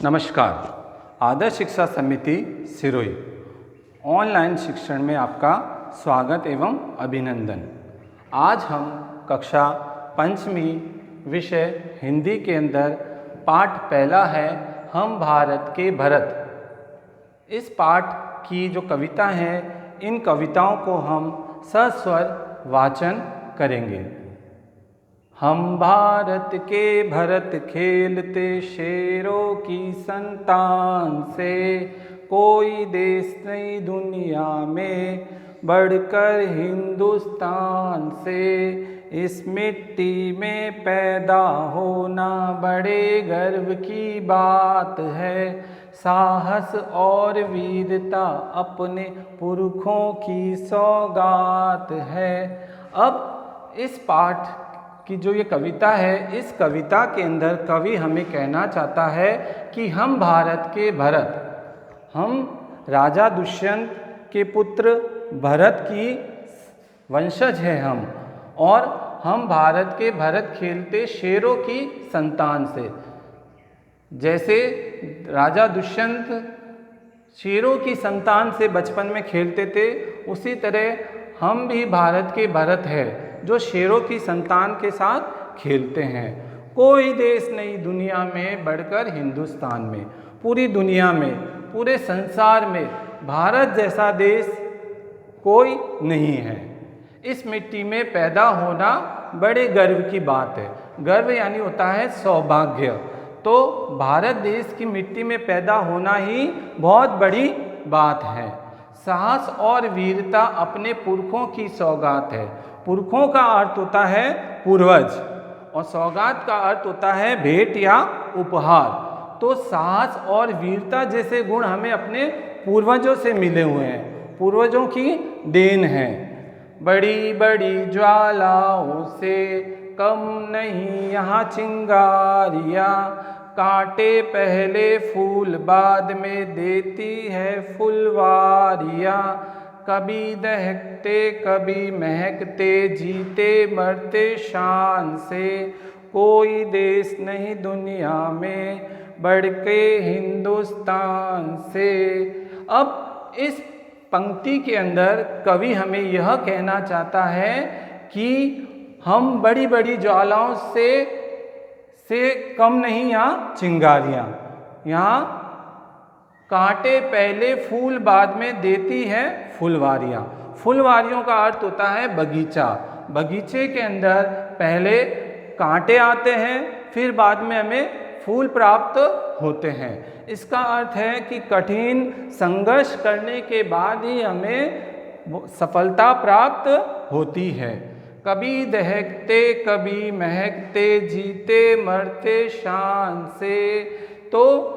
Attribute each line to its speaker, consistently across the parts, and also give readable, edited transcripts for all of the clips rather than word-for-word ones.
Speaker 1: नमस्कार। आदर्श शिक्षा समिति सिरोही ऑनलाइन शिक्षण में आपका स्वागत एवं अभिनंदन। आज हम कक्षा पंचमी विषय हिंदी के अंदर पाठ पहला है हम भारत के भरत। इस पाठ की जो कविता है, इन कविताओं को हम सस्वर वाचन करेंगे। हम भारत के भरत खेलते शेरों की संतान से, कोई देश नहीं दुनिया में बढ़कर हिंदुस्तान से। इस मिट्टी में पैदा होना बड़े गर्व की बात है, साहस और वीरता अपने पुरखों की सौगात है। अब इस पाठ कि जो ये कविता है, इस कविता के अंदर कवि हमें कहना चाहता है कि हम भारत के भरत, हम राजा दुष्यंत के पुत्र भरत की वंशज हैं हम, और हम भारत के भरत खेलते शेरों की संतान से। जैसे राजा दुष्यंत शेरों की संतान से बचपन में खेलते थे, उसी तरह हम भी भारत के भरत हैं जो शेरों की संतान के साथ खेलते हैं। कोई देश नहीं दुनिया में बढ़कर हिंदुस्तान में। पूरी दुनिया में, पूरे संसार में भारत जैसा देश कोई नहीं है। इस मिट्टी में पैदा होना बड़े गर्व की बात है। गर्व यानी होता है सौभाग्य। तो भारत देश की मिट्टी में पैदा होना ही बहुत बड़ी बात है। साहस और वीरता अपने पुरखों की सौगात है। पुरखों का अर्थ होता है पूर्वज, और सौगात का अर्थ होता है भेंट या उपहार। तो साहस और वीरता जैसे गुण हमें अपने पूर्वजों से मिले हुए हैं, पूर्वजों की देन है। बड़ी बड़ी ज्वालाओं से कम नहीं यहाँ चिंगारियाँ, कांटे पहले फूल बाद में देती है फुलवारियाँ। कभी दहकते कभी महकते, जीते मरते शान से, कोई देश नहीं दुनिया में बढ़ के हिंदुस्तान से। अब इस पंक्ति के अंदर कवि हमें यह कहना चाहता है कि हम बड़ी बड़ी ज्वालाओं से कम नहीं यहाँ चिंगारियाँ, यहाँ कांटे पहले फूल बाद में देती है फुलवारियाँ। फुलवारियों का अर्थ होता है बगीचा। बगीचे के अंदर पहले कांटे आते हैं, फिर बाद में हमें फूल प्राप्त होते हैं। इसका अर्थ है कि कठिन संघर्ष करने के बाद ही हमें सफलता प्राप्त होती है। कभी दहकते कभी महकते, जीते मरते शान से। तो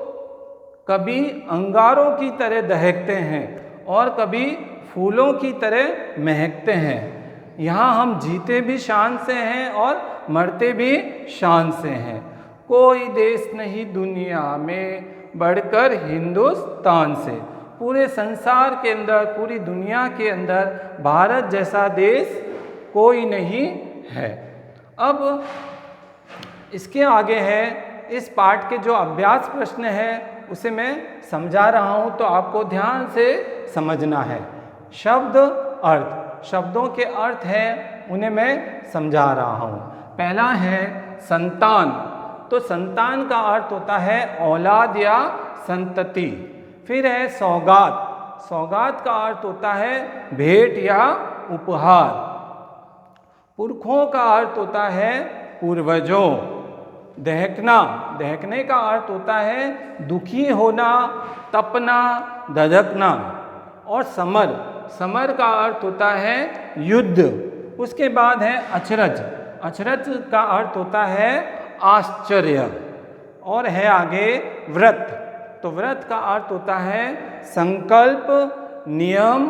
Speaker 1: कभी अंगारों की तरह दहकते हैं और कभी फूलों की तरह महकते हैं। यहाँ हम जीते भी शान से हैं और मरते भी शान से हैं। कोई देश नहीं दुनिया में बढ़कर हिंदुस्तान से। पूरे संसार के अंदर, पूरी दुनिया के अंदर भारत जैसा देश कोई नहीं है। अब इसके आगे है, इस पाठ के जो अभ्यास प्रश्न है उसे मैं समझा रहा हूँ, तो आपको ध्यान से समझना है। शब्द अर्थ, शब्दों के अर्थ हैं उन्हें मैं समझा रहा हूँ। पहला है संतान। तो संतान का अर्थ होता है औलाद या संतति। फिर है सौगात। सौगात का अर्थ होता है भेंट या उपहार। पुरखों का अर्थ होता है पूर्वजों। दहकना, दहकने का अर्थ होता है दुखी होना, तपना, धधकना। और समर, समर का अर्थ होता है युद्ध। उसके बाद है अचरज। अचरज का अर्थ होता है आश्चर्य। और है आगे व्रत। तो व्रत का अर्थ होता है संकल्प, नियम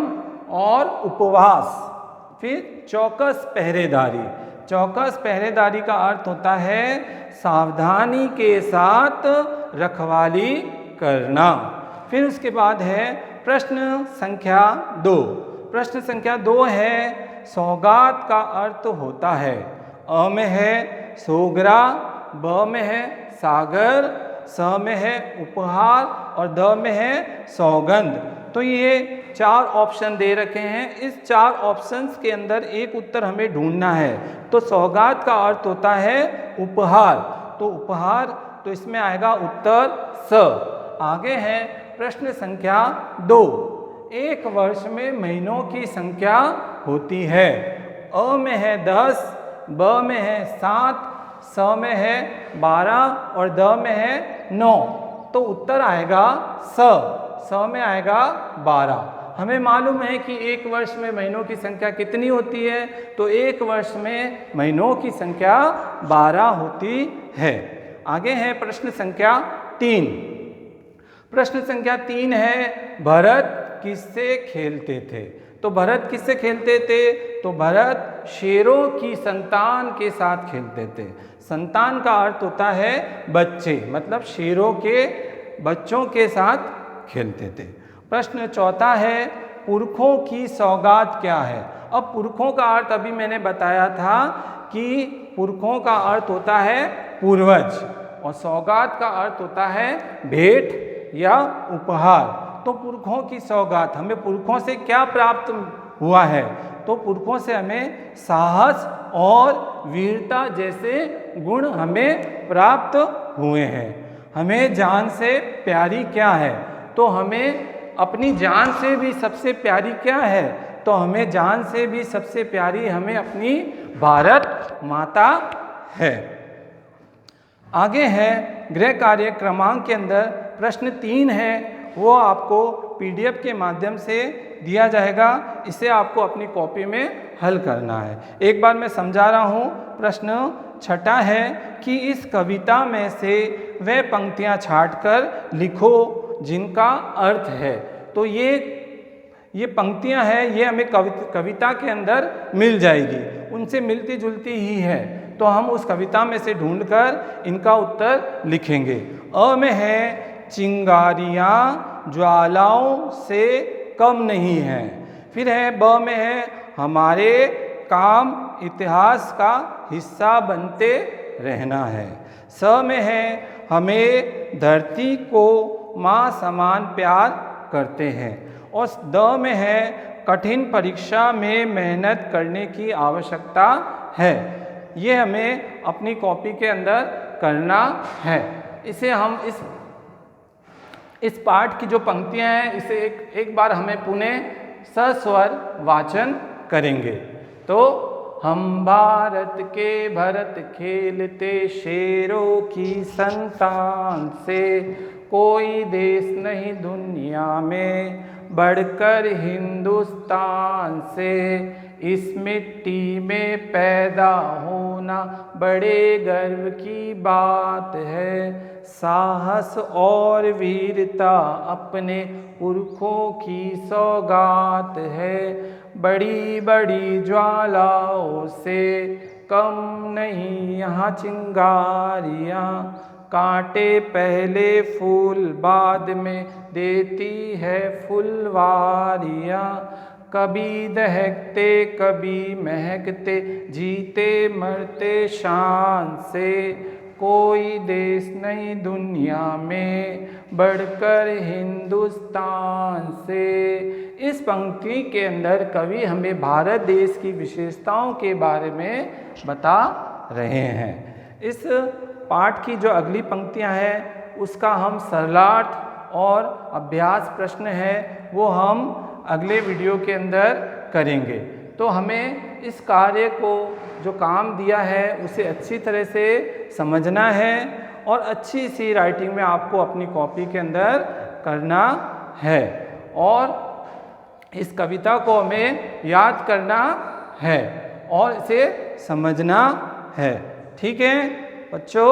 Speaker 1: और उपवास। फिर चौकस पहरेदारी। चौकस पहरेदारी का अर्थ होता है सावधानी के साथ रखवाली करना। फिर उसके बाद है प्रश्न संख्या 2। प्रश्न संख्या 2 है सौगात का अर्थ होता है, अ में है सोगरा, ब में है सागर स में है उपहार और द में है सौगंध। तो ये 4 ऑप्शन दे रखे हैं, इस 4 ऑप्शंस के अंदर एक उत्तर हमें ढूंढना है। तो सौगात का अर्थ होता है उपहार, तो उपहार, तो इसमें आएगा उत्तर स। आगे है प्रश्न संख्या 2। एक वर्ष में महीनों की संख्या होती है। अ में है 10, ब में है 7, स में है 12 और द में है 9। तो उत्तर आएगा स में आएगा 12। हमें मालूम है कि एक वर्ष में महीनों की संख्या कितनी होती है, तो एक वर्ष में महीनों की संख्या 12 होती है। आगे है प्रश्न संख्या 3। प्रश्न संख्या 3 है भरत किससे खेलते थे। तो भरत किससे खेलते थे, तो भरत शेरों की संतान के साथ खेलते थे। संतान का अर्थ होता है बच्चे, मतलब शेरों के बच्चों के साथ खेलते थे। प्रश्न चौथा है पुरखों की सौगात क्या है। अब पुरखों का अर्थ अभी मैंने बताया था कि पुरखों का अर्थ होता है पूर्वज और सौगात का अर्थ होता है भेंट या उपहार। तो पुरखों की सौगात, हमें पुरखों से क्या प्राप्त हुआ है, तो पुरखों से हमें साहस और वीरता जैसे गुण हमें प्राप्त हुए हैं। हमें जान से प्यारी क्या है, तो हमें अपनी जान से भी सबसे प्यारी क्या है, तो हमें जान से भी सबसे प्यारी हमें अपनी भारत माता है। आगे है गृह कार्य क्रमांक के अंदर प्रश्न 3 है, वो आपको PDF के माध्यम से दिया जाएगा, इसे आपको अपनी कॉपी में हल करना है। एक बार मैं समझा रहा हूँ। प्रश्न छठा है कि इस कविता में से वह पंक्तियाँ छांटकर लिखो जिनका अर्थ है। तो ये पंक्तियाँ हैं, ये हमें कविता के अंदर मिल जाएगी, उनसे मिलती जुलती ही है, तो हम उस कविता में से ढूंढकर इनका उत्तर लिखेंगे। अ में है चिंगारियाँ ज्वालाओं से कम नहीं हैं। फिर है ब में है हमारे काम इतिहास का हिस्सा बनते रहना है। स में है हमें धरती को माँ समान प्यार करते हैं। और द में है कठिन परीक्षा में मेहनत करने की आवश्यकता है। ये हमें अपनी कॉपी के अंदर करना है। इसे हम इस पाठ की जो पंक्तियां हैं, इसे एक बार हमें पुनः सस्वर वाचन करेंगे। तो हम भारत के भरत खेलते शेरों की संतान से, कोई देश नहीं दुनिया में बढ़कर हिंदुस्तान से। इस मिट्टी में पैदा होना बड़े गर्व की बात है। साहस और वीरता अपने पुरखों की सौगात है। बड़ी बड़ी ज्वालाओं से कम नहीं यहाँ चिंगारियाँ। कांटे पहले फूल बाद में देती है फुलवारियाँ। कभी दहकते कभी महकते, जीते मरते शान से। कोई देश नहीं दुनिया में बढ़कर हिंदुस्तान से। इस पंक्ति के अंदर कवि हमें भारत देश की विशेषताओं के बारे में बता रहे हैं। इस पाठ की जो अगली पंक्तियां हैं, उसका हम सरलार्थ और अभ्यास प्रश्न है वो हम अगले वीडियो के अंदर करेंगे। तो हमें इस कार्य को जो काम दिया है उसे अच्छी तरह से समझना है और अच्छी सी राइटिंग में आपको अपनी कॉपी के अंदर करना है और इस कविता को हमें याद करना है और इसे समझना है। ठीक है बच्चों,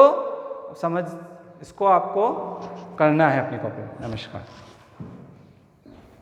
Speaker 1: इसको आपको करना है अपनी कॉपी में। नमस्कार।